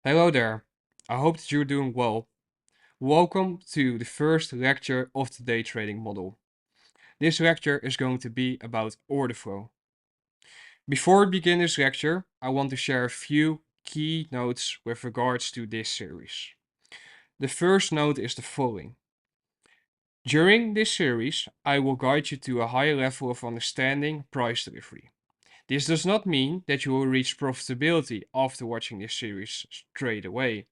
Hello there. I hope that you're doing well. Welcome to the first lecture of the day trading model. This lecture is going to be about order flow. Before we begin this lecture, I want to share a few key notes with regards to this series. The first note is the following. During this series, I will guide you to a higher level of understanding price delivery. This does not mean that you will reach profitability after watching this series straight away.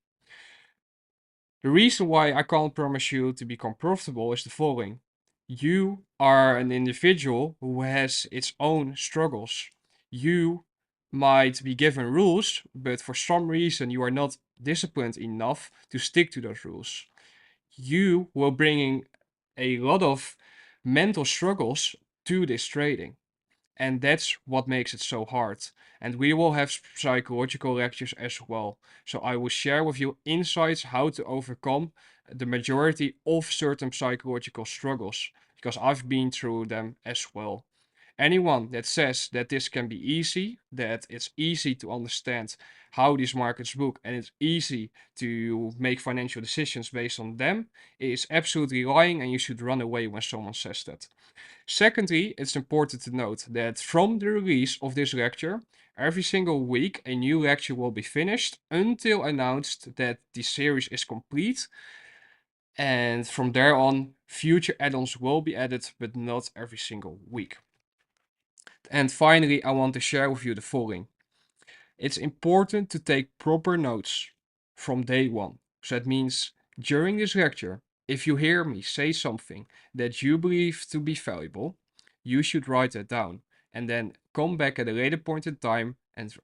The reason why I can't promise you to become profitable is the following. You are an individual who has its own struggles. You might be given rules, but for some reason you are not disciplined enough to stick to those rules. You will bring a lot of mental struggles to this trading. And that's what makes it so hard. And we will have psychological lectures as well. So I will share with you insights how to overcome the majority of certain psychological struggles because I've been through them as well. Anyone that says that this can be easy, that it's easy to understand how these markets work and it's easy to make financial decisions based on them, is absolutely lying and you should run away when someone says that. Secondly, it's important to note that from the release of this lecture, every single week a new lecture will be finished until announced that the series is complete. And from there on, future add-ons will be added, but not every single week. And finally, I want to share with you the following. It's important to take proper notes from day one. So that means during this lecture, if you hear me say something that you believe to be valuable, you should write that down and then come back at a later point in time and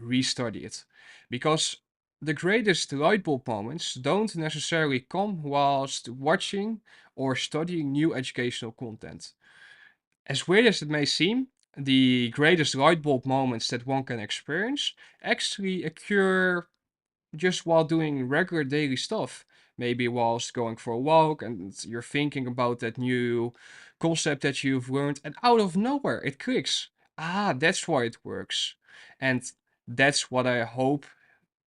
restudy it. Because the greatest light bulb moments don't necessarily come whilst watching or studying new educational content. As weird as it may seem, the greatest light bulb moments that one can experience actually occur just while doing regular daily stuff. Maybe whilst going for a walk and you're thinking about that new concept that you've learned, and out of nowhere it clicks. Ah, that's why it works. And that's what I hope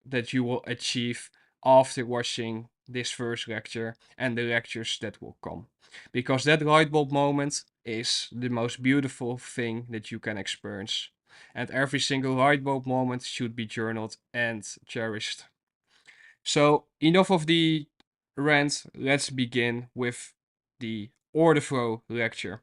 that you will achieve after watching this first lecture and the lectures that will come. Because that light bulb moment is the most beautiful thing that you can experience. And every single light bulb moment should be journaled and cherished. So, enough of the rant, let's begin with the order flow lecture.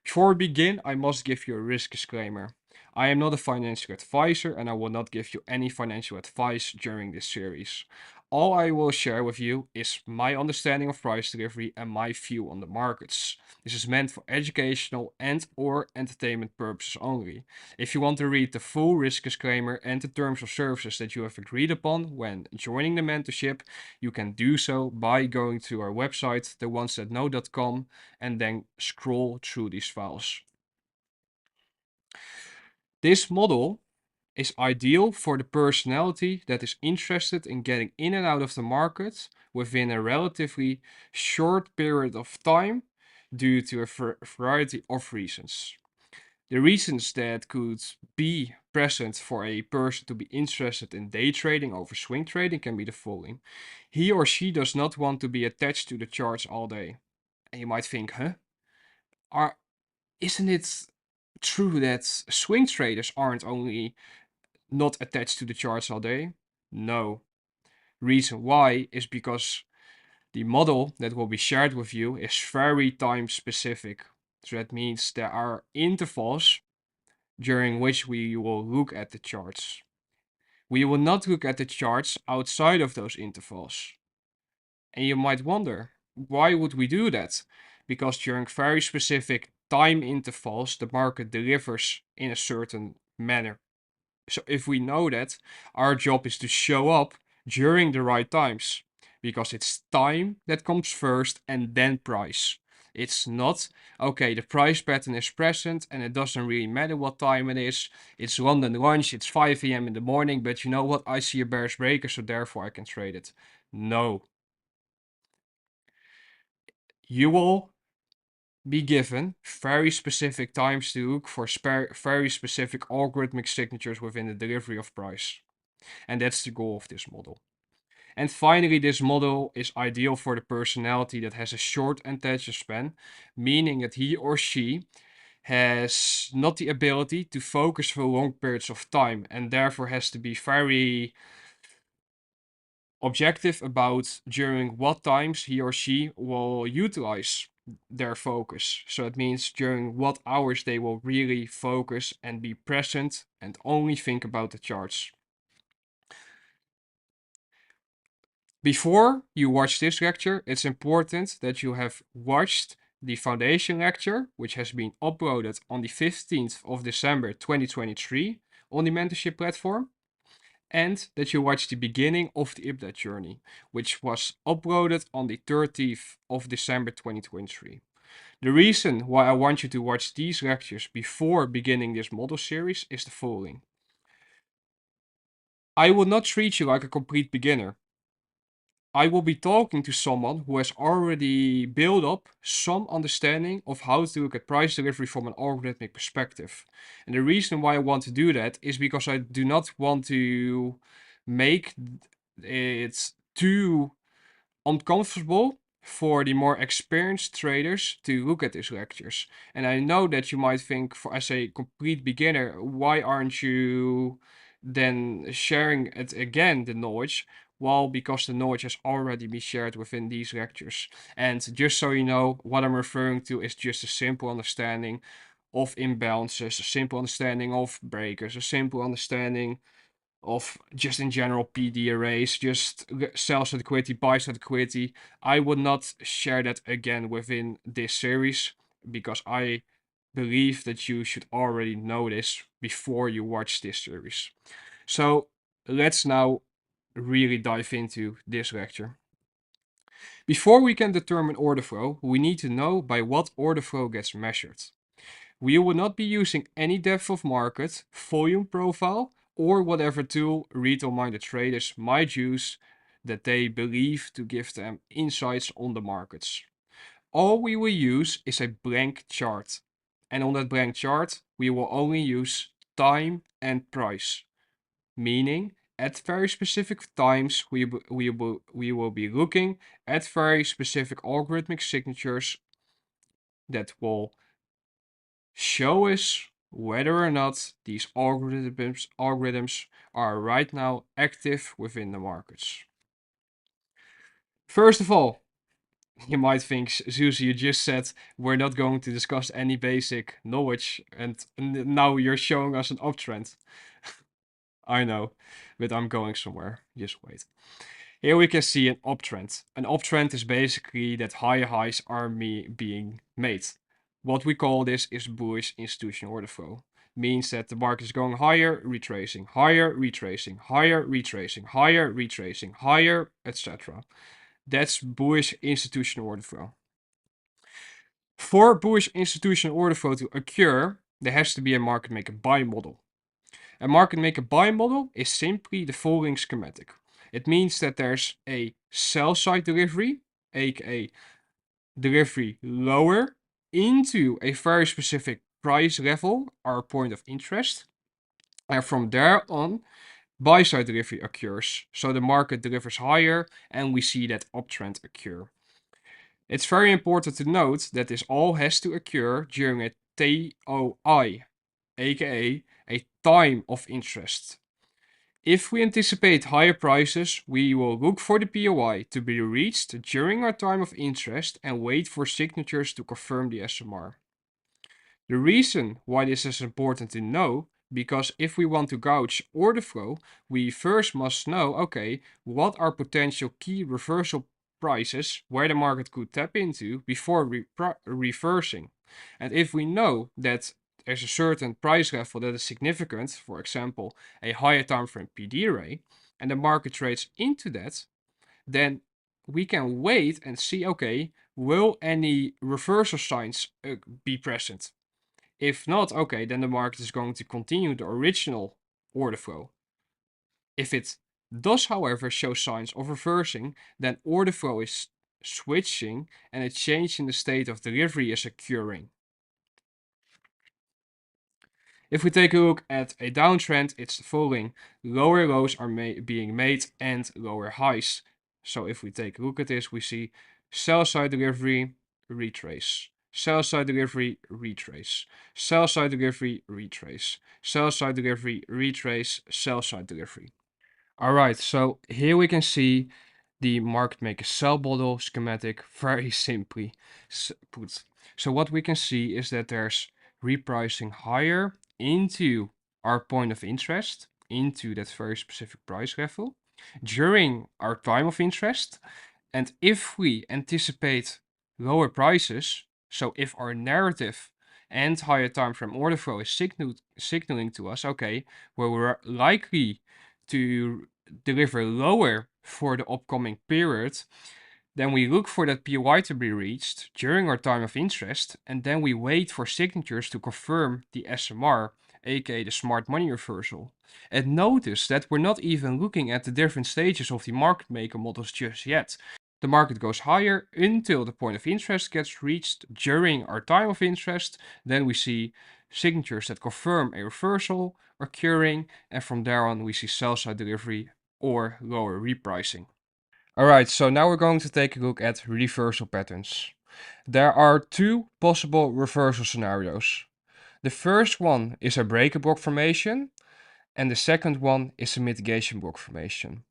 Before we begin, I must give you a risk disclaimer. I am not a financial advisor and I will not give you any financial advice during this series. All I will share with you is my understanding of price delivery and my view on the markets. This is meant for educational and or entertainment purposes only. If you want to read the full risk disclaimer and the terms of services that you have agreed upon when joining the mentorship, you can do so by going to our website, theonesthatknow.com, and then scroll through these files. This model is ideal for the personality that is interested in getting in and out of the market within a relatively short period of time due to a variety of reasons. The reasons that could be present for a person to be interested in day trading over swing trading can be the following. He or she does not want to be attached to the charts all day. And you might think, huh? Are Isn't it true that swing traders aren't only not attached to the charts all day? No. Reason why is because the model that will be shared with you is very time specific. So that means there are intervals during which we will look at the charts. We will not look at the charts outside of those intervals. And you might wonder, why would we do that? Because during very specific time intervals, the market delivers in a certain manner. So if we know that, our job is to show up during the right times. Because it's time that comes first and then price. It's not, okay, the price pattern is present and it doesn't really matter what time it is. It's London lunch, it's 5 a.m. in the morning, but you know what? I see a bearish breaker, so therefore I can trade it. No. You will be given very specific times to look for very specific algorithmic signatures within the delivery of price. And that's the goal of this model. And finally, this model is ideal for the personality that has a short attention span, meaning that he or she has not the ability to focus for long periods of time and therefore has to be very objective about during what times he or she will utilize their focus. So it means during what hours they will really focus and be present and only think about the charts. Before you watch this lecture, it's important that you have watched the foundation lecture, which has been uploaded on the 15th of December 2023 on the mentorship platform, and that you watch the beginning of the IPDAT journey, which was uploaded on the 30th of December 2023. The reason why I want you to watch these lectures before beginning this model series is the following. I will not treat you like a complete beginner. I will be talking to someone who has already built up some understanding of how to look at price delivery from an algorithmic perspective. And the reason why I want to do that is because I do not want to make it too uncomfortable for the more experienced traders to look at these lectures. And I know that you might think, for as a complete beginner, why aren't you then sharing it again, the knowledge? Well, because the knowledge has already been shared within these lectures. And just so you know, what I'm referring to is just a simple understanding of imbalances, a simple understanding of breakers, a simple understanding of just in general PD arrays, just sell side liquidity, buy side liquidity. I would not share that again within this series because I believe that you should already know this before you watch this series. So let's now really dive into this lecture. Before we can determine order flow, we need to know by what order flow gets measured. We will not be using any depth of market, volume profile, or whatever tool retail-minded traders might use that they believe to give them insights on the markets. All we will use is a blank chart. And on that blank chart, we will only use time and price. Meaning, at very specific times, we will be looking at very specific algorithmic signatures that will show us whether or not these algorithms are right now active within the markets. First of all, you might think, Zeus, you just said we're not going to discuss any basic knowledge, and now you're showing us an uptrend. I know, but I'm going somewhere. Just wait. Here we can see an uptrend. An uptrend is basically that higher highs are being made. What we call this is bullish institutional order flow. Means that the market is going higher, retracing, higher, retracing, higher, retracing, higher, retracing, higher, etc. That's bullish institutional order flow. For bullish institutional order flow to occur, there has to be a market maker buy model. A market maker buy model is simply the following schematic. It means that there's a sell side delivery, aka delivery lower into a very specific price level, our point of interest. And from there on, buy side delivery occurs. So the market delivers higher and we see that uptrend occur. It's very important to note that this all has to occur during a TOI, aka a time of interest. If we anticipate higher prices, we will look for the POI to be reached during our time of interest and wait for signatures to confirm the SMR. The reason why this is important to know, because if we want to gauge order flow, we first must know, okay, what are potential key reversal prices where the market could tap into before reversing. And if we know that there's a certain price level that is significant, for example, a higher time frame PD array, and the market trades into that, then we can wait and see, okay, will any reversal signs be present? If not, okay, then the market is going to continue the original order flow. If it does, however, show signs of reversing, then order flow is switching and a change in the state of delivery is occurring. If we take a look at a downtrend, it's the following. Lower lows are being made and lower highs. So if we take a look at this, we see sell side delivery, retrace. Sell side delivery, retrace. Sell side delivery, retrace. Sell side delivery, retrace. Sell side delivery. All right, so here we can see the market maker sell model schematic very simply put. So what we can see is that there's repricing higher into our point of interest, into that very specific price level, during our time of interest. And if we anticipate lower prices, so if our narrative and higher time frame order flow is signaling to us, okay, well, we're likely to deliver lower for the upcoming period, then we look for that POI to be reached during our time of interest, and then we wait for signatures to confirm the SMR, aka the smart money reversal. And notice that we're not even looking at the different stages of the market maker models just yet. The market goes higher until the point of interest gets reached during our time of interest. Then we see signatures that confirm a reversal occurring, and from there on we see sell side delivery or lower repricing. Alright, so now we're going to take a look at reversal patterns. There are two possible reversal scenarios. The first one is a breaker block formation, and the second one is a mitigation block formation.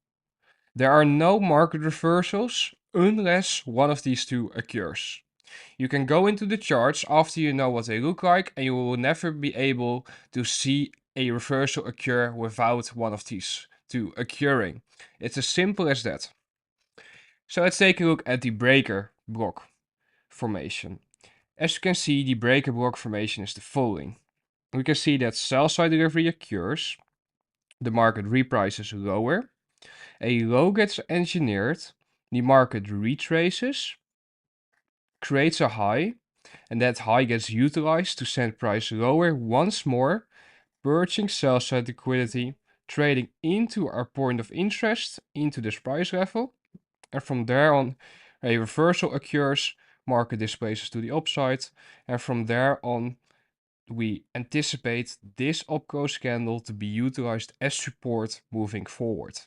There are no market reversals unless one of these two occurs. You can go into the charts after you know what they look like, and you will never be able to see a reversal occur without one of these two occurring. It's as simple as that. So let's take a look at the breaker block formation. As you can see, the breaker block formation is the following. We can see that sell side delivery occurs, the market reprices lower, a low gets engineered, the market retraces, creates a high, and that high gets utilized to send price lower once more, purging sell side liquidity, trading into our point of interest, into this price level, and from there on a reversal occurs, market displaces to the upside, and from there on we anticipate this upclose candle to be utilized as support moving forward.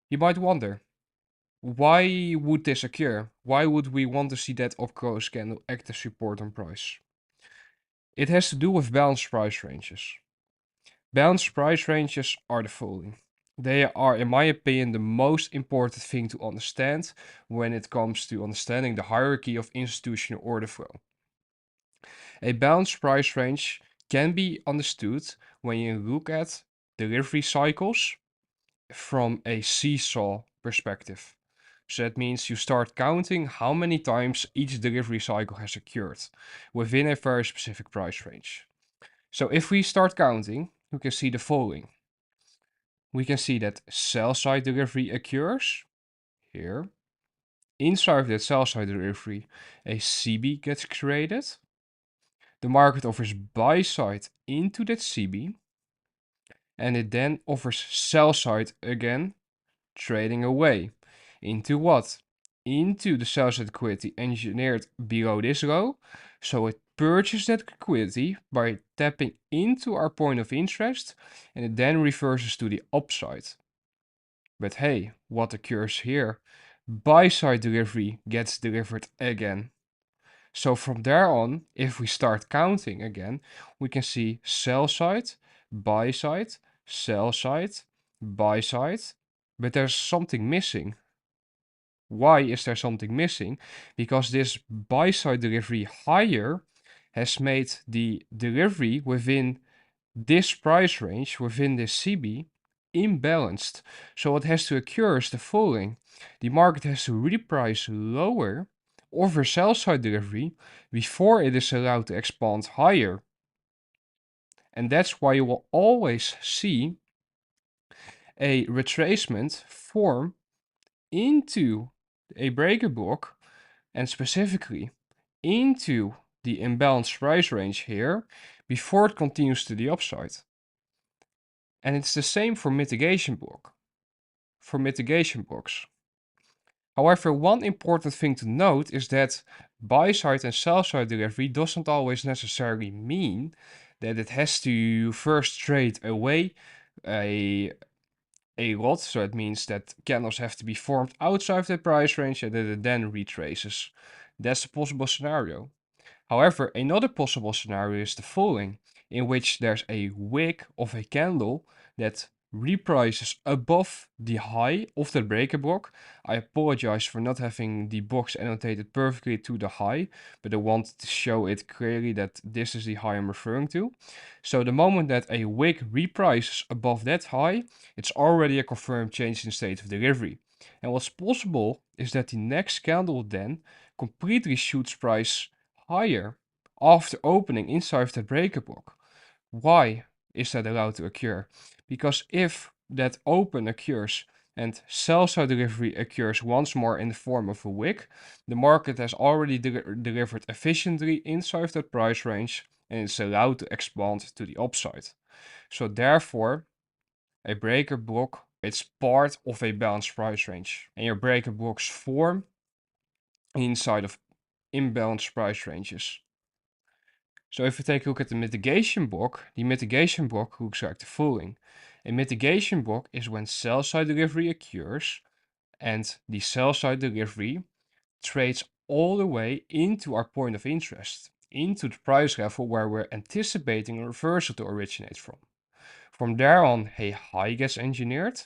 You might wonder, why would this occur? Why would we want to see that upclose candle act as support on price? It has to do with balanced price ranges. Balanced price ranges are the following. They are, in my opinion, the most important thing to understand when it comes to understanding the hierarchy of institutional order flow. A balanced price range can be understood when you look at delivery cycles from a seesaw perspective. So that means you start counting how many times each delivery cycle has occurred within a very specific price range. So if we start counting, we can see the following. We can see that sell side delivery occurs here. Inside of that sell side delivery, a CB gets created. The market offers buy side into that CB, and it then offers sell side again, trading away. Into what? Into the sell side liquidity engineered below this low. So it purchases that liquidity by tapping into our point of interest, and it then reverses to the upside. But hey, what occurs here? Buy side delivery gets delivered again. So from there on, if we start counting again, we can see sell side, buy side, sell side, buy side, but there's something missing. Why is there something missing? Because this buy side delivery higher has made the delivery within this price range, within this CB, imbalanced. So what has to occur is the following. The market has to reprice lower over sell side delivery before it is allowed to expand higher. And that's why you will always see a retracement form into a breaker block, and specifically into the imbalanced price range here before it continues to the upside. And it's the same for mitigation blocks. However, one important thing to note is that buy side and sell side delivery doesn't always necessarily mean that it has to first trade away a lot. So it means that candles have to be formed outside of the price range and that it then retraces. That's a possible scenario. However, another possible scenario is the following, in which there's a wick of a candle that reprices above the high of the breaker block. I apologize for not having the box annotated perfectly to the high, but I wanted to show it clearly that this is the high I'm referring to. So the moment that a wick reprices above that high, it's already a confirmed change in state of delivery. And what's possible is that the next candle then completely shoots price higher after opening inside of the breaker block. Why is that allowed to occur? Because if that open occurs and sell side delivery occurs once more in the form of a wick, the market has already delivered efficiently inside of that price range and it's allowed to expand to the upside. So therefore, a breaker block it's part of a balanced price range, and your breaker blocks form inside of imbalanced price ranges. So if we take a look at the mitigation block looks like the following. A mitigation block is when sell side delivery occurs and the sell side delivery trades all the way into our point of interest, into the price level where we're anticipating a reversal to originate from. From there on, a high gets engineered.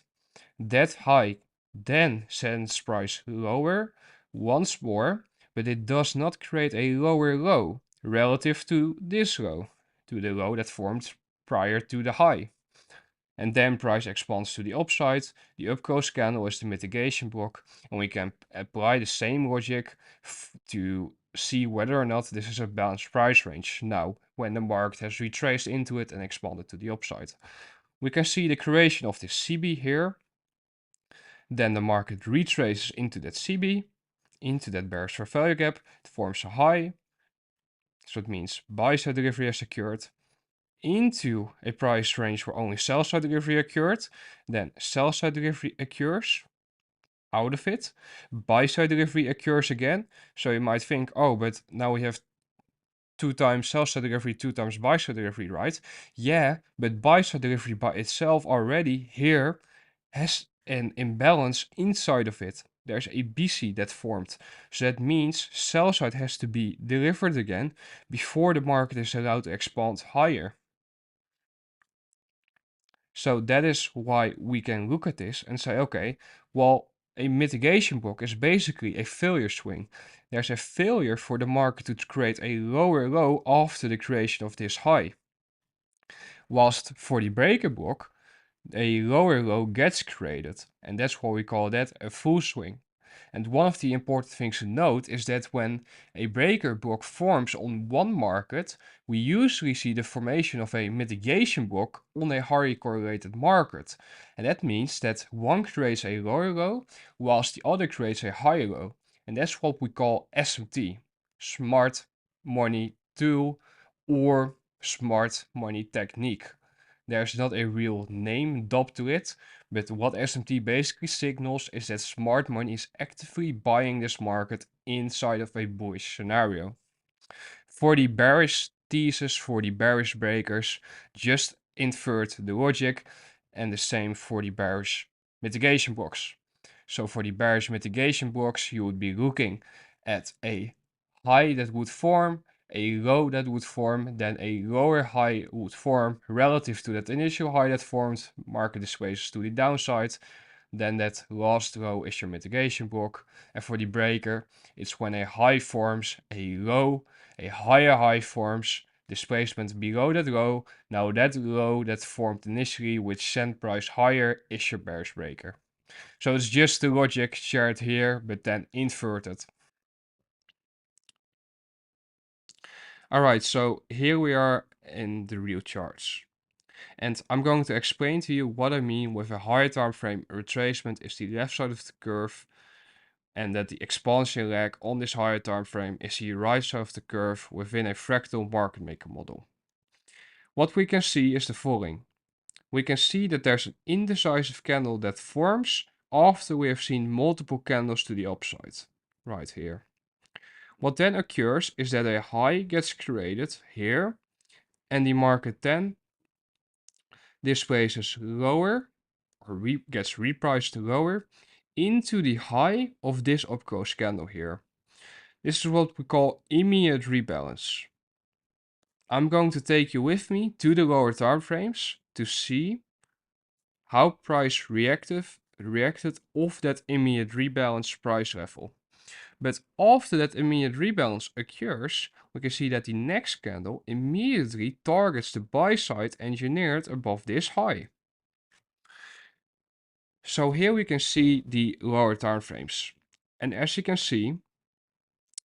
That high then sends price lower once more, but it does not create a lower low relative to this low, to the low that formed prior to the high. And then price expands to the upside. The up close candle is the mitigation block, and we can apply the same logic to see whether or not this is a balanced price range now when the market has retraced into it and expanded to the upside. We can see the creation of this CB here. Then the market retraces into that CB, into that bearish fair value gap. It forms a high, so it means buy side delivery has occurred, into a price range where only sell side delivery occurred. Then sell side delivery occurs out of it, buy side delivery occurs again. So you might think, oh, but now we have 2 times sell side delivery, 2 times buy side delivery, right? Yeah, but buy side delivery by itself already here has an imbalance inside of it. There's a BC that formed. So that means sell side has to be delivered again before the market is allowed to expand higher. So that is why we can look at this and say, okay, well, a mitigation block is basically a failure swing. There's a failure for the market to create a lower low after the creation of this high. Whilst for the breaker block, a lower low gets created, and that's why we call that a full swing. And one of the important things to note is that when a breaker block forms on one market, we usually see the formation of a mitigation block on a highly correlated market. And that means that one creates a lower low, whilst the other creates a higher low. And that's what we call SMT, Smart Money Tool, or Smart Money Technique. There's not a real name dubbed to it, but what SMT basically signals is that smart money is actively buying this market inside of a bullish scenario. For the bearish thesis, for the bearish breakers, just invert the logic, and the same for the bearish mitigation blocks. So for the bearish mitigation blocks, you would be looking at a high that would form, a low that would form, then a lower high would form relative to that initial high that formed, market displaces to the downside, then that last low is your mitigation block. And for the breaker, it's when a high forms, a low, a higher high forms, displacement below that low. Now that low that formed initially, which sent price higher, is your bearish breaker. So it's just the logic shared here, but then inverted. Alright, so here we are in the real charts. And I'm going to explain to you what I mean with a higher time frame retracement is the left side of the curve, and that the expansion leg on this higher time frame is the right side of the curve within a fractal market maker model. What we can see is the following. We can see that there's an indecisive candle that forms after we have seen multiple candles to the upside, right here. What then occurs is that a high gets created here, and the market then displays as lower or gets repriced lower into the high of this up-close candle here. This is what we call immediate rebalance. I'm going to take you with me to the lower time frames to see how price reacted off that immediate rebalance price level. But after that immediate rebalance occurs, we can see that the next candle immediately targets the buy side engineered above this high. So here we can see the lower time frames. And as you can see,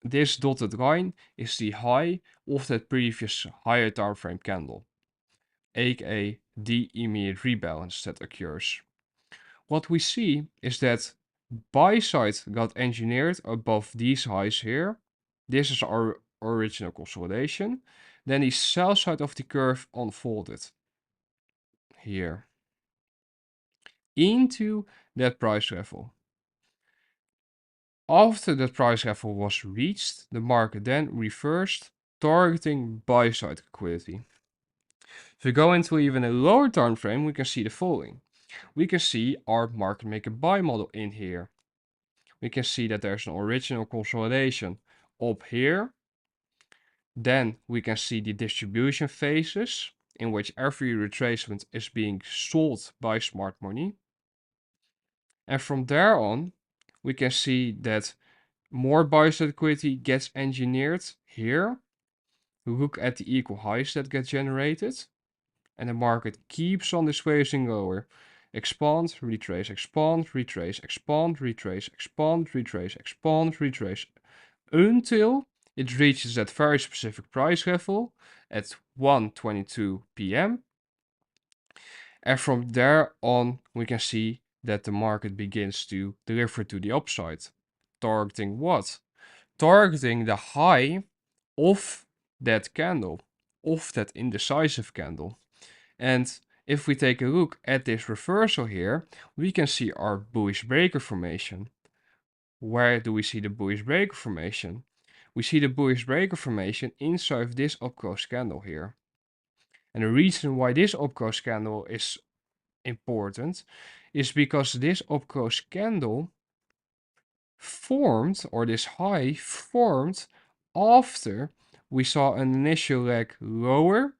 this dotted line is the high of that previous higher time frame candle, aka the immediate rebalance that occurs. What we see is that buy side got engineered above these highs here. This is our original consolidation. Then the sell side of the curve unfolded here into that price level. After that price level was reached, the market then reversed, targeting buy side liquidity. If we go into even a lower time frame, we can see the following. We can see our market maker buy model in here. We can see that there's an original consolidation up here. Then we can see the distribution phases in which every retracement is being sold by smart money. And from there on, we can see that more buy side liquidity gets engineered here. Look at the equal highs that get generated. And the market keeps on displacing lower. Expand, retrace, expand, retrace, expand, retrace, expand, retrace, expand, retrace. Until it reaches that very specific price level at 1:22 p.m. And from there on, we can see that the market begins to deliver to the upside. Targeting what? Targeting the high of that candle, of that indecisive candle. And if we take a look at this reversal here, we can see our bullish breaker formation. Where do we see the bullish breaker formation? We see the bullish breaker formation inside of this up-close candle here. And the reason why this up-close candle is important is because this up-close candle formed, or this high formed, after we saw an initial leg lower,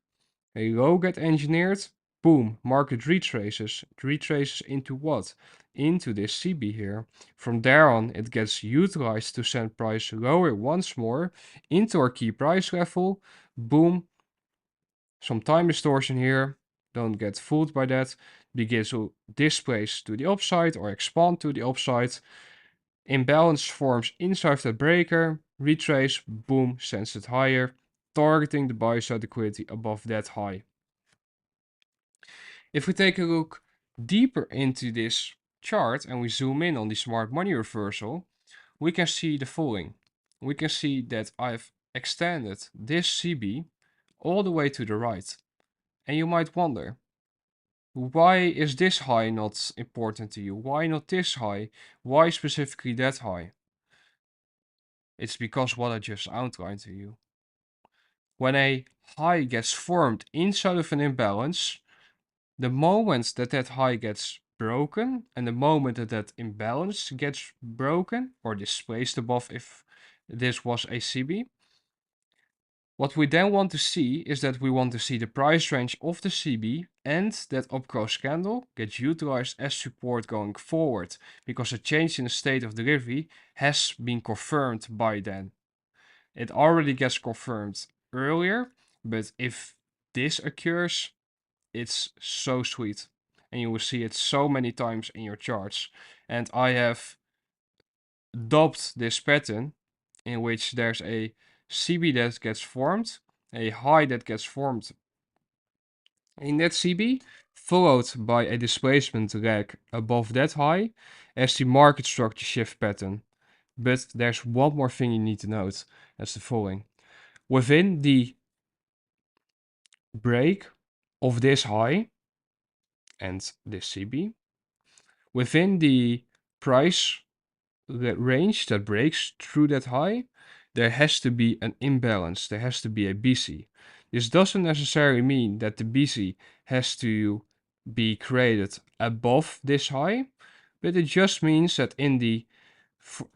a low get engineered, boom, market retraces. It retraces into what? Into this CB here. From there on, it gets utilized to send price lower once more into our key price level. Boom, some time distortion here. Don't get fooled by that. Begins to displace to the upside or expand to the upside. Imbalance forms inside the breaker. Retrace, boom, sends it higher, targeting the buy side liquidity above that high. If we take a look deeper into this chart and we zoom in on the smart money reversal, we can see the following. We can see that I've extended this CB all the way to the right. And you might wonder, why is this high not important to you? Why not this high? Why specifically that high? It's because what I just outlined to you. When a high gets formed inside of an imbalance, the moment that that high gets broken and the moment that that imbalance gets broken or displaced above, if this was a CB, what we then want to see is that we want to see the price range of the CB and that up-close candle get utilized as support going forward, because a change in the state of delivery has been confirmed by then. It already gets confirmed earlier, but if this occurs, it's so sweet. And you will see it so many times in your charts. And I have dubbed this pattern in which there's a CB that gets formed, a high that gets formed in that CB, followed by a displacement leg above that high as the market structure shift pattern. But there's one more thing you need to note, as the following. Within the break of this high and this CB, within the price range that breaks through that high, there has to be an imbalance. There has to be a BC. This doesn't necessarily mean that the BC has to be created above this high, but it just means that in the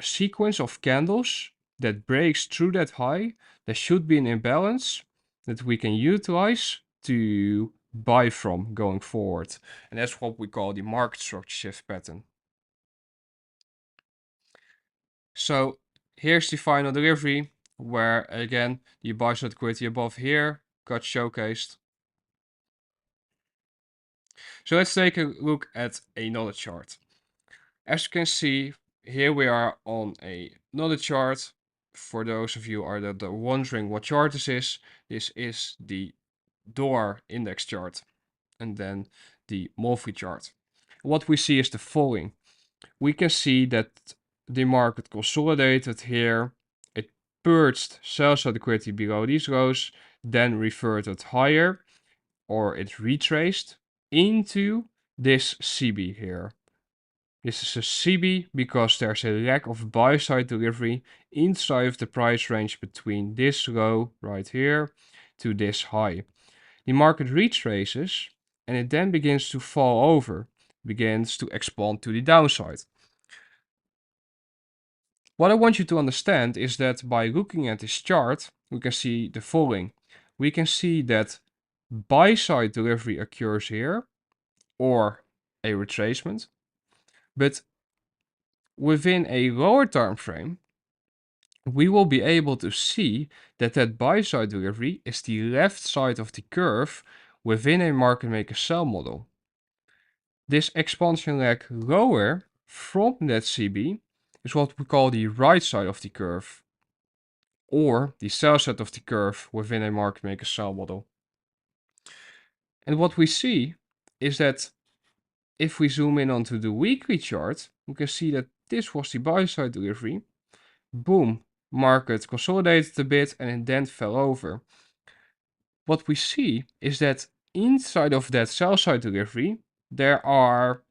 sequence of candles that breaks through that high, there should be an imbalance that we can utilize to buy from going forward. And that's what we call the market structure shift pattern. So here's the final delivery where again the buy side liquidity above here got showcased. So let's take a look at another chart. As you can see, here we are on another chart. For those of you that are wondering what chart this is the door index chart and then the monthly chart. What we see is the following. We can see that the market consolidated here. It purged sell side liquidity below these lows, then reverted higher, or it retraced into this CB here. This is a CB because there's a lack of buy side delivery inside of the price range between this low right here to this high. The market retraces and it then begins to fall over, begins to expand to the downside. What I want you to understand is that by looking at this chart, we can see the following. We can see that buy side delivery occurs here or a retracement, but within a lower time frame, we will be able to see that buy side delivery is the left side of the curve within a market maker sell model. This expansion leg lower from that CB is what we call the right side of the curve, or the sell side of the curve within a market maker sell model. And what we see is that if we zoom in onto the weekly chart, we can see that this was the buy side delivery. Boom, market consolidated a bit and it then fell over. What we see is that inside of that sell side delivery, there are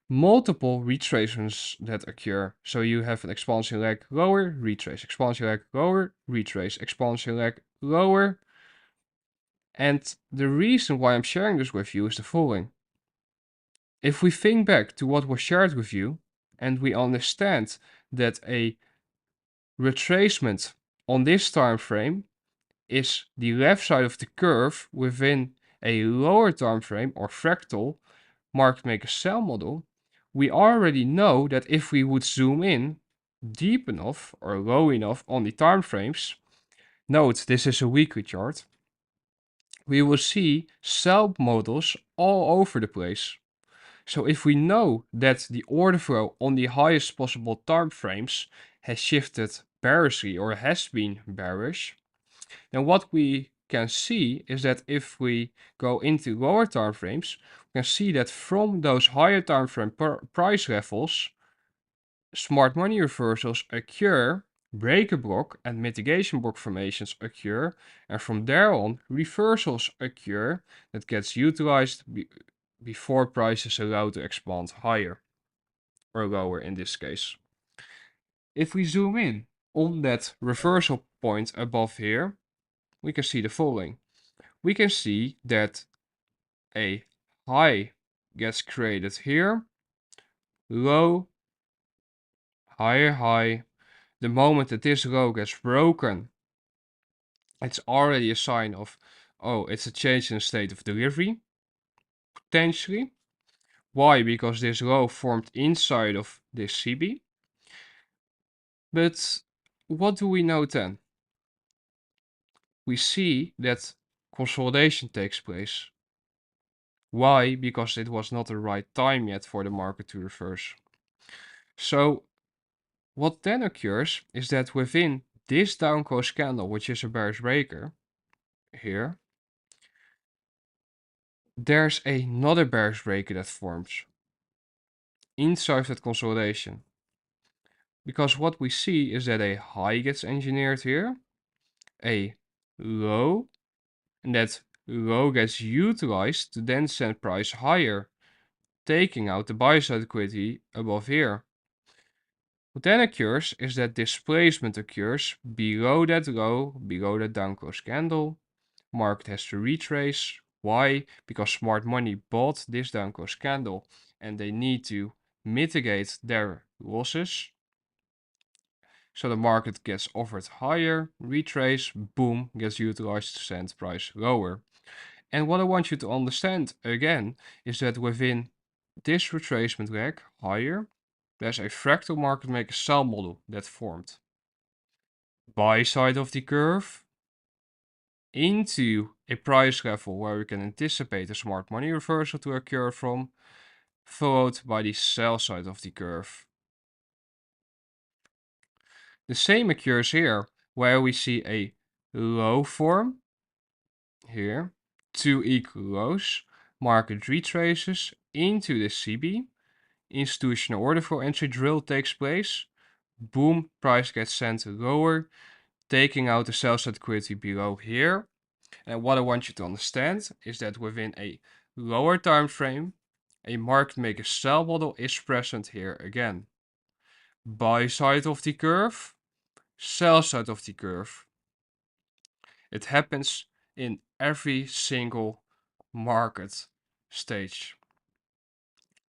multiple retracements that occur. So you have an expansion leg lower, retrace, expansion leg lower, retrace, expansion leg lower. And the reason why I'm sharing this with you is the following. If we think back to what was shared with you, and we understand that a retracement on this time frame is the left side of the curve within a lower time frame or fractal market maker sell model, we already know that if we would zoom in deep enough or low enough on the time frames, note this is a weekly chart, we will see sell models all over the place. So if we know that the order flow on the highest possible time frames has shifted bearishly or has been bearish, then what we can see is that if we go into lower time frames, we can see that from those higher time frame price levels, smart money reversals occur, breaker block and mitigation block formations occur, and from there on, reversals occur that gets utilized before price is allowed to expand higher or lower in this case. If we zoom in on that reversal point above here, we can see the following. We can see that a high gets created here, low, higher high. The moment that this low gets broken, it's already a sign of, oh, it's a change in the state of delivery, potentially. Why? Because this low formed inside of this CB. But what do we know then? We see that consolidation takes place. Why? Because it was not the right time yet for the market to reverse. So what then occurs is that within this down close candle, which is a bearish breaker here, there's another bearish breaker that forms inside that consolidation. Because what we see is that a high gets engineered here, a low, and that low gets utilized to then send price higher, taking out the buy side liquidity above here. What then occurs is that displacement occurs below that low, below that down close candle. market has to retrace. Why? Because smart money bought this down close candle and they need to mitigate their losses. So the market gets offered higher, retrace, boom, gets utilized to send price lower. And what I want you to understand again is that within this retracement leg higher, there's a fractal market maker sell model that formed. Buy side of the curve into a price level where we can anticipate a smart money reversal to occur from, followed by the sell side of the curve. The same occurs here, where we see a low form here, two equal lows, market retraces into the CB, institutional order flow entry drill takes place, boom, price gets sent lower, taking out the sell side liquidity below here. And what I want you to understand is that within a lower time frame, a market maker sell model is present here again. Buy side of the curve, sell side of the curve. It happens in every single market stage.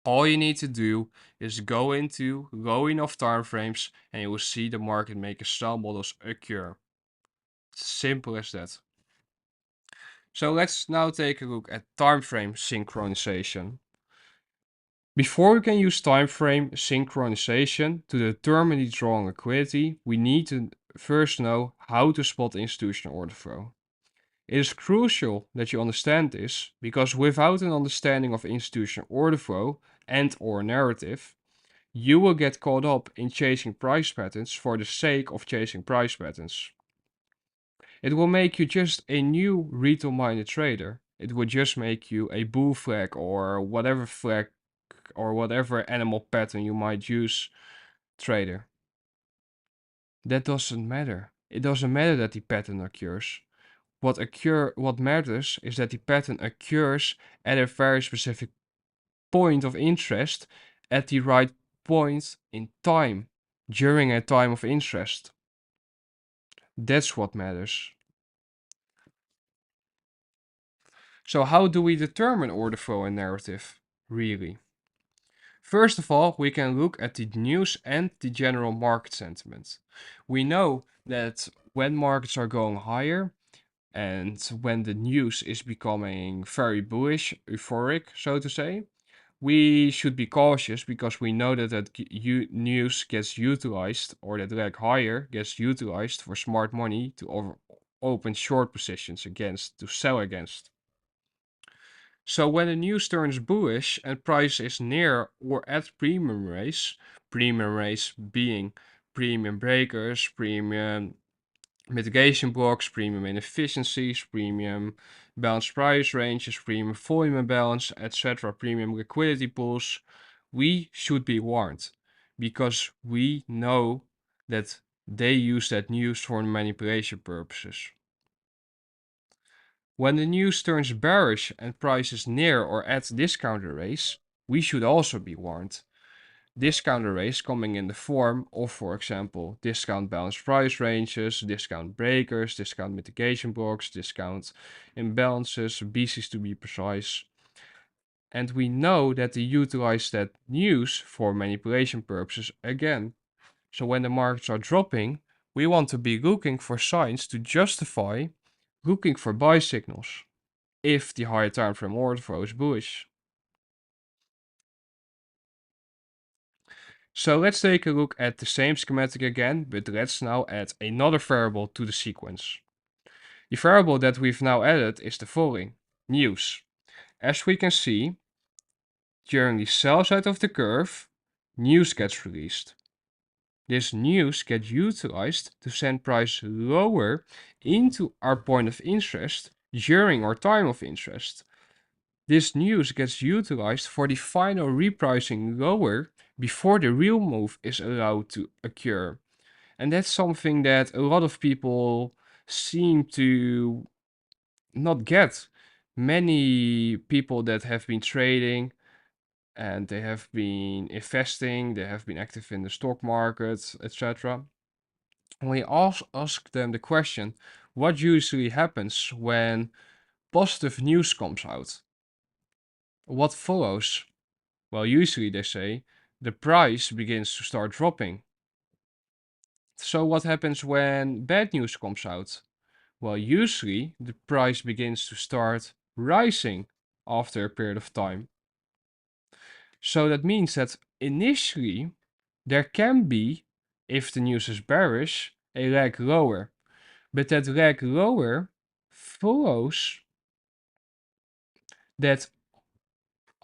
All you need to do is go into low enough time frames and you will see the market maker sell models occur. Simple as that. So let's now take a look at time frame synchronization. Before we can use time frame synchronization to determine the drawing liquidity, we need to first know how to spot institutional order flow. It is crucial that you understand this because without an understanding of institutional order flow and or narrative, you will get caught up in chasing price patterns for the sake of chasing price patterns. It will make you just a new retail-minded trader. It will just make you a bull flag or whatever animal pattern you might use trader. That doesn't matter. It doesn't matter that the pattern occurs. What matters is that the pattern occurs at a very specific point of interest at the right point in time during a time of interest. That's what matters. So how do we determine order flow and narrative, really? First of all, we can look at the news and the general market sentiment. We know that when markets are going higher and when the news is becoming very bullish, euphoric, so to say, we should be cautious because we know that news gets utilized, or that leg higher gets utilized for smart money to open short positions against, to sell against. So when the news turns bullish and price is near or at premium race being premium breakers, premium mitigation blocks, premium inefficiencies, premium balanced price ranges, premium volume imbalance, etc., premium liquidity pools, we should be warned because we know that they use that news for manipulation purposes. When the news turns bearish and price is near or at discount race, we should also be warned. Discount race coming in the form of, for example, discount balanced price ranges, discount breakers, discount mitigation blocks, discount imbalances, BCs to be precise. And we know that they utilize that news for manipulation purposes again. So when the markets are dropping, we want to be looking for signs to justify looking for buy signals if the higher time frame order flow is bullish. So let's take a look at the same schematic again, but let's now add another variable to the sequence. The variable that we've now added is the following: news. As we can see, during the sell side of the curve, news gets released. This news gets utilized to send price lower into our point of interest during our time of interest. This news gets utilized for the final repricing lower before the real move is allowed to occur. And that's something that a lot of people seem to not get. Many people that have been trading and they have been investing, they have been active in the stock market, etc. We also ask them the question, what usually happens when positive news comes out? What follows? Well, usually they say the price begins to start dropping. So, what happens when bad news comes out? Well, usually the price begins to start rising after a period of time. So, that means that initially there can be, if the news is bearish, a leg lower. But that leg lower follows that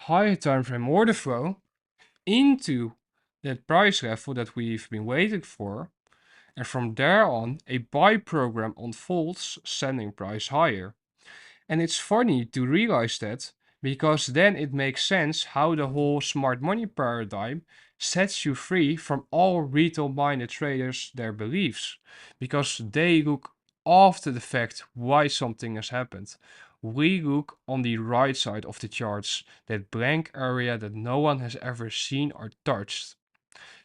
higher time frame order flow into that price level that we've been waiting for. And from there on, a buy program unfolds, sending price higher. And it's funny to realize that because then it makes sense how the whole smart money paradigm sets you free from all retail minded traders, their beliefs, because they look after the fact why something has happened. We look on the right side of the charts, that blank area that no one has ever seen or touched.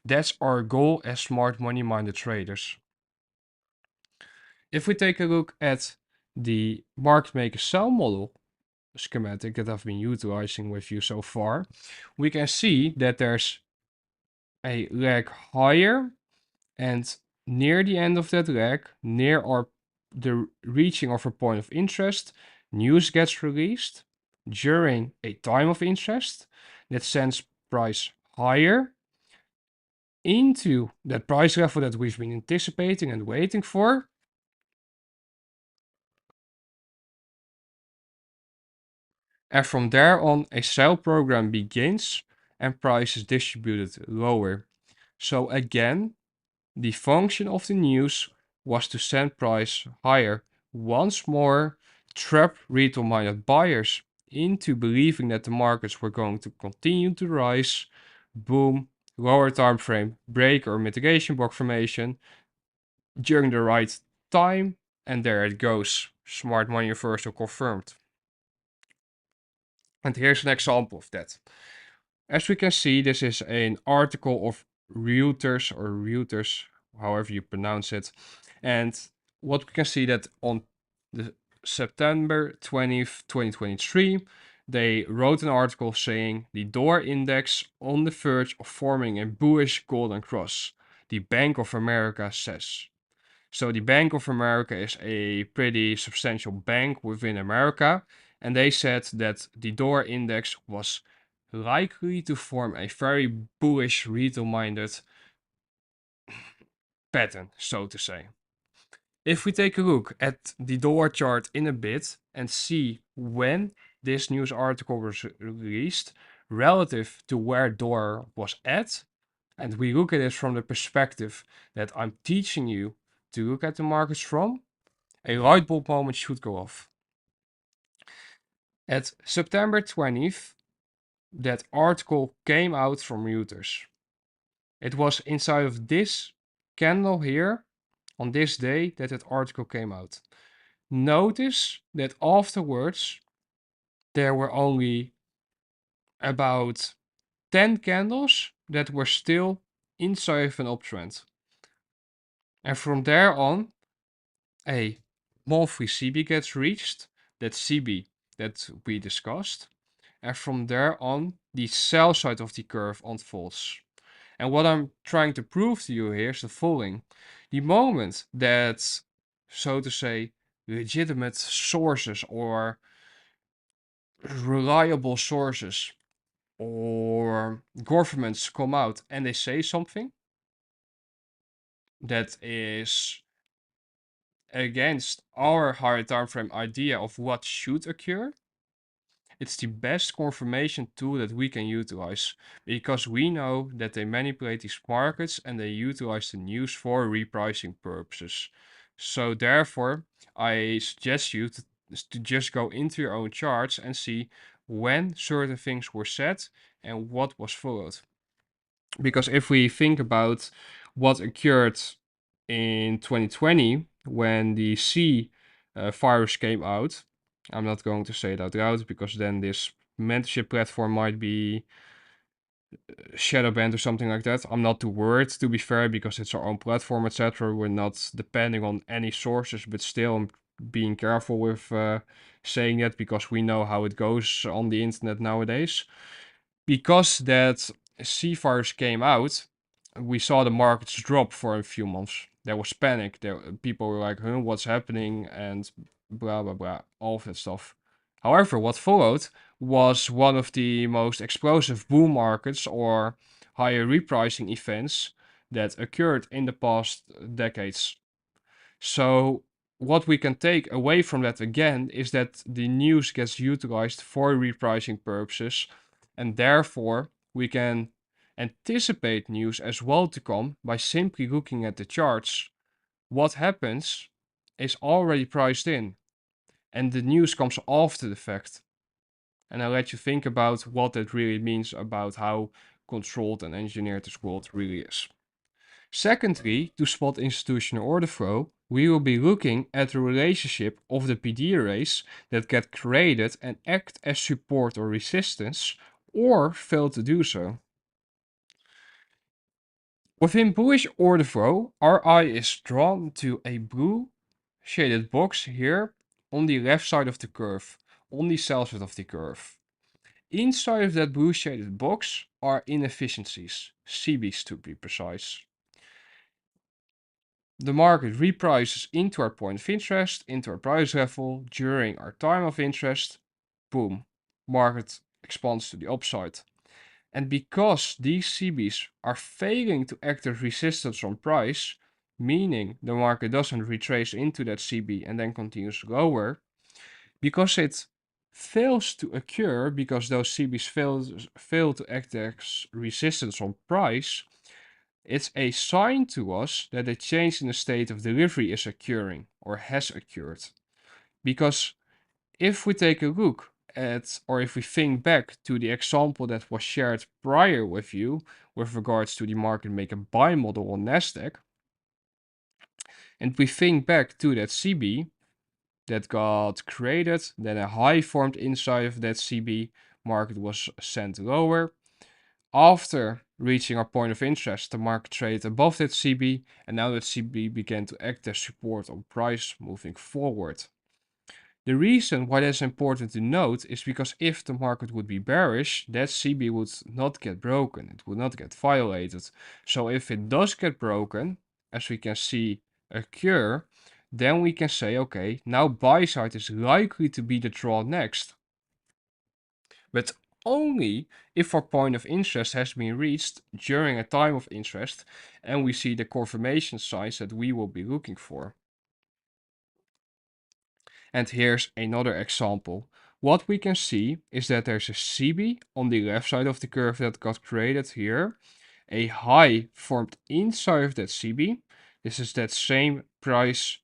That's our goal as smart money minded traders. If we take a look at the market maker sell model schematic that I've been utilizing with you so far, we can see that there's a leg higher, and near the end of that leg, near the reaching of a point of interest, news gets released during a time of interest that sends price higher into that price level that we've been anticipating and waiting for. And from there on, a sell program begins and price is distributed lower. So again, the function of the news was to send price higher. Once more, trap retail-minded buyers into believing that the markets were going to continue to rise. Boom, lower time frame, break or mitigation block formation during the right time, and there it goes. Smart money reversal confirmed. And here's an example of that. As we can see, this is an article of Reuters, however you pronounce it. And what we can see that on the September 20th, 2023, they wrote an article saying the dollar index on the verge of forming a bullish golden cross. The Bank of America says. So the Bank of America is a pretty substantial bank within America, and they said that the dollar index was likely to form a very bullish retail-minded pattern, so to say. If we take a look at the dollar chart in a bit and see when this news article was released relative to where dollar was at, and we look at it from the perspective that I'm teaching you to look at the markets from, a light bulb moment should go off. At September 20th, that article came out from Reuters. It was inside of this candle here on this day that article came out. Notice that afterwards there were only about 10 candles that were still inside of an uptrend. And from there on, a monthly CB gets reached, that CB that we discussed. And from there on, the sell side of the curve unfolds. And what I'm trying to prove to you here is the following. The moment that, so to say, legitimate sources or reliable sources or governments come out and they say something that is against our higher time frame idea of what should occur, it's the best confirmation tool that we can utilize because we know that they manipulate these markets and they utilize the news for repricing purposes. So therefore, I suggest you to just go into your own charts and see when certain things were said and what was followed. Because if we think about what occurred in 2020 when the C virus came out, I'm not going to say it out loud because then this mentorship platform might be shadow banned or something like that. I'm not too worried, to be fair, because it's our own platform, etc. We're not depending on any sources, but still, I'm being careful with saying that because we know how it goes on the internet nowadays. Because that sea virus came out, we saw the markets drop for a few months. There was panic. People were like, huh, what's happening? And blah, blah, blah, all of that stuff. However, what followed was one of the most explosive bull markets or higher repricing events that occurred in the past decades. So, what we can take away from that again is that the news gets utilized for repricing purposes, and therefore we can anticipate news as well to come by simply looking at the charts. What happens is already priced in, and the news comes after the fact. And I'll let you think about what that really means about how controlled and engineered this world really is. Secondly, to spot institutional order flow, we will be looking at the relationship of the PD arrays that get created and act as support or resistance, or fail to do so. Within bullish order flow, our eye is drawn to a blue shaded box here on the left side of the curve, on the sell side of the curve. Inside of that blue shaded box are inefficiencies, CBs to be precise. The market reprices into our point of interest, into our price level during our time of interest. Boom, market expands to the upside. And because these CBs are failing to act as resistance on price, meaning the market doesn't retrace into that CB and then continues lower, because it fails to occur because those CBs fail to act as resistance on price, it's a sign to us that a change in the state of delivery is occurring or has occurred. Because if we take a look at, or if we think back to the example that was shared prior with you with regards to the market make a buy model on NASDAQ, and we think back to that CB that got created, then a high formed inside of that CB, market was sent lower. After reaching our point of interest, the market traded above that CB, and now that CB began to act as support on price moving forward. The reason why that's important to note is because if the market would be bearish, that CB would not get broken, it would not get violated. So if it does get broken, as we can see occur, then we can say, okay, now buy side is likely to be the draw next. But only if our point of interest has been reached during a time of interest and we see the confirmation signs that we will be looking for. And here's another example. What we can see is that there's a CB on the left side of the curve that got created here, a high formed inside of that CB. This is that same price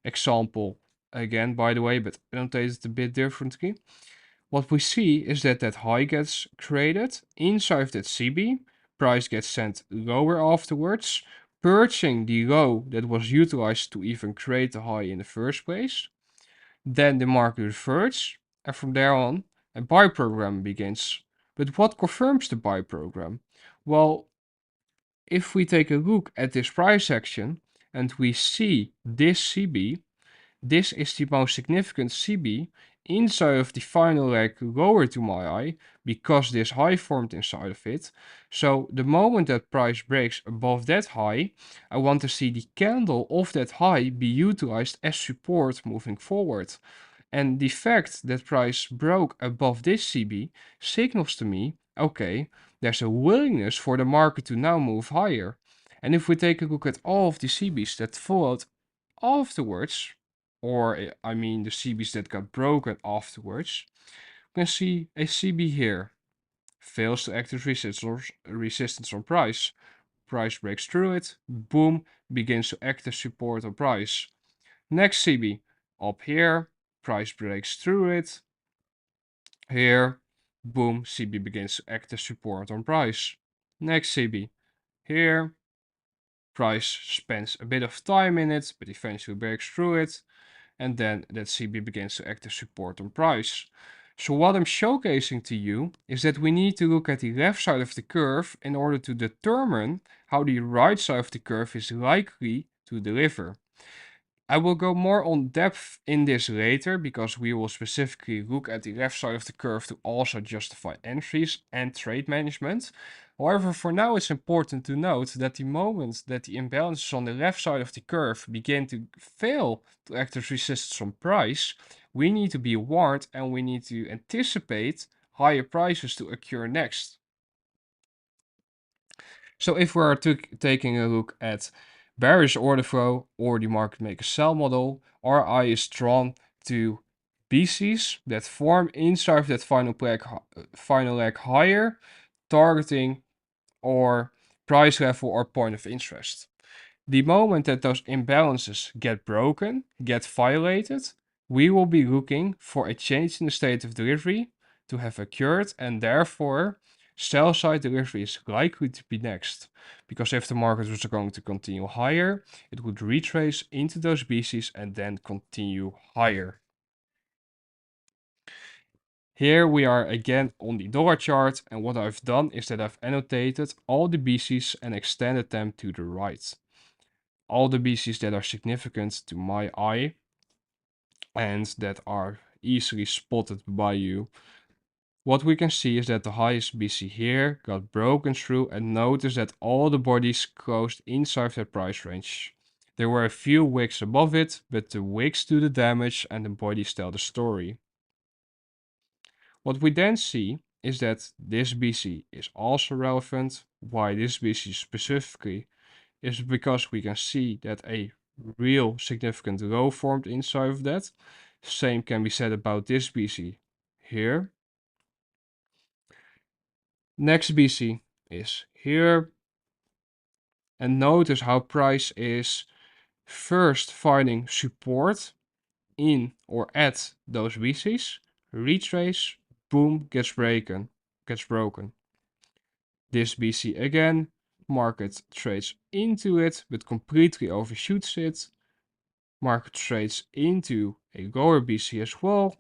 example again, by the way, but annotate it a bit differently. What we see is that that high gets created inside of that CB, price gets sent lower afterwards, purging the low that was utilized to even create the high in the first place. Then the market reverts, and from there on, a buy program begins. But what confirms the buy program? Well, if we take a look at this price action and we see this CB, this is the most significant CB inside of the final leg lower to my eye because this high formed inside of it. So the moment that price breaks above that high, I want to see the candle of that high be utilized as support moving forward. And the fact that price broke above this CB signals to me, okay, there's a willingness for the market to now move higher. And if we take a look at all of the CBs that followed afterwards, or I mean the CBs that got broken afterwards, you can see a CB here. Fails to act as resistance on price. Price breaks through it, boom, begins to act as support on price. Next CB, up here, price breaks through it. Here, boom, CB begins to act as support on price. Next CB, here, price spends a bit of time in it, but eventually breaks through it. And then that CB begins to act as support on price. So what I'm showcasing to you is that we need to look at the left side of the curve in order to determine how the right side of the curve is likely to deliver. I will go more on depth in this later because we will specifically look at the left side of the curve to also justify entries and trade management. However, for now it's important to note that the moment that the imbalances on the left side of the curve begin to fail to act as resistance on price, we need to be warned and we need to anticipate higher prices to occur next. So if we're taking a look at bearish order flow or the market maker sell model, our eye is drawn to BCs that form inside of that final leg higher, targeting or price level or point of interest. The moment that those imbalances get broken, get violated, we will be looking for a change in the state of delivery to have occurred, and therefore sell side delivery is likely to be next. Because if the market was going to continue higher, it would retrace into those BCs and then continue higher. Here we are again on the dollar chart, and what I've done is that I've annotated all the BCs and extended them to the right. All the BCs that are significant to my eye and that are easily spotted by you. What we can see is that the highest BC here got broken through, and notice that all the bodies closed inside that price range. There were a few wicks above it, but the wicks do the damage and the bodies tell the story. What we then see is that this BC is also relevant. Why this BC specifically is because we can see that a real significant low formed inside of that. Same can be said about this BC here. Next BC is here. And notice how price is first finding support in or at those BCs. Retrace, boom, gets broken. This BC again, market trades into it but completely overshoots it. Market trades into a lower BC as well.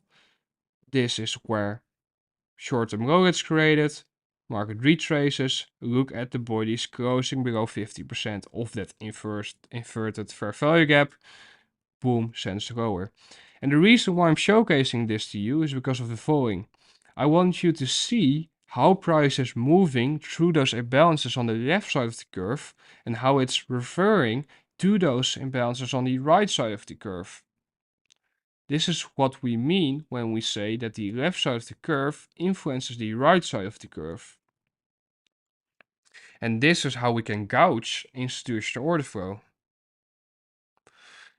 This is where short-term low gets created. Market retraces. Look at the bodies closing below 50% of that inverted fair value gap. Boom, sends lower. And the reason why I'm showcasing this to you is because of the following. I want you to see how price is moving through those imbalances on the left side of the curve and how it's referring to those imbalances on the right side of the curve. This is what we mean when we say that the left side of the curve influences the right side of the curve. And this is how we can gauge institutional order flow.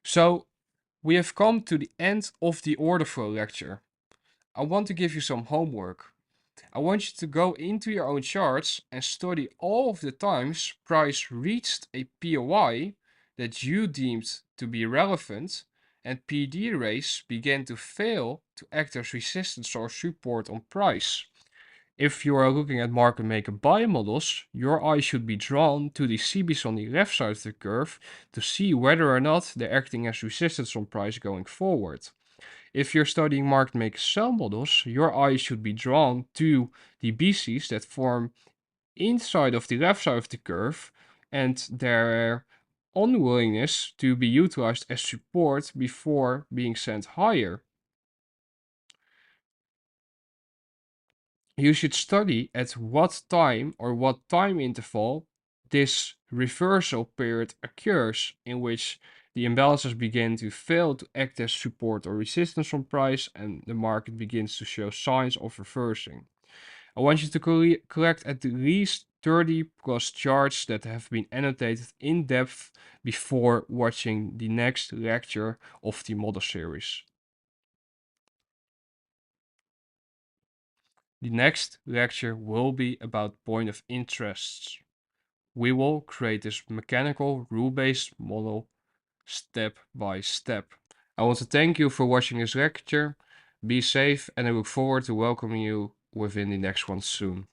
So we have come to the end of the order flow lecture. I want to give you some homework. I want you to go into your own charts and study all of the times price reached a POI that you deemed to be relevant and PD rays began to fail to act as resistance or support on price. If you are looking at market maker buy models, your eye should be drawn to the CBs on the left side of the curve to see whether or not they're acting as resistance on price going forward. If you're studying market maker sell models, your eye should be drawn to the BCs that form inside of the left side of the curve and their unwillingness to be utilized as support before being sent higher. You should study at what time or what time interval this reversal period occurs, in which the imbalances begin to fail to act as support or resistance on price and the market begins to show signs of reversing. I want you to collect at least 30 plus charts that have been annotated in depth before watching the next lecture of the model series. The next lecture will be about point of interests. We will create this mechanical rule-based model step by step. I want to thank you for watching this lecture. Be safe and I look forward to welcoming you within the next one soon.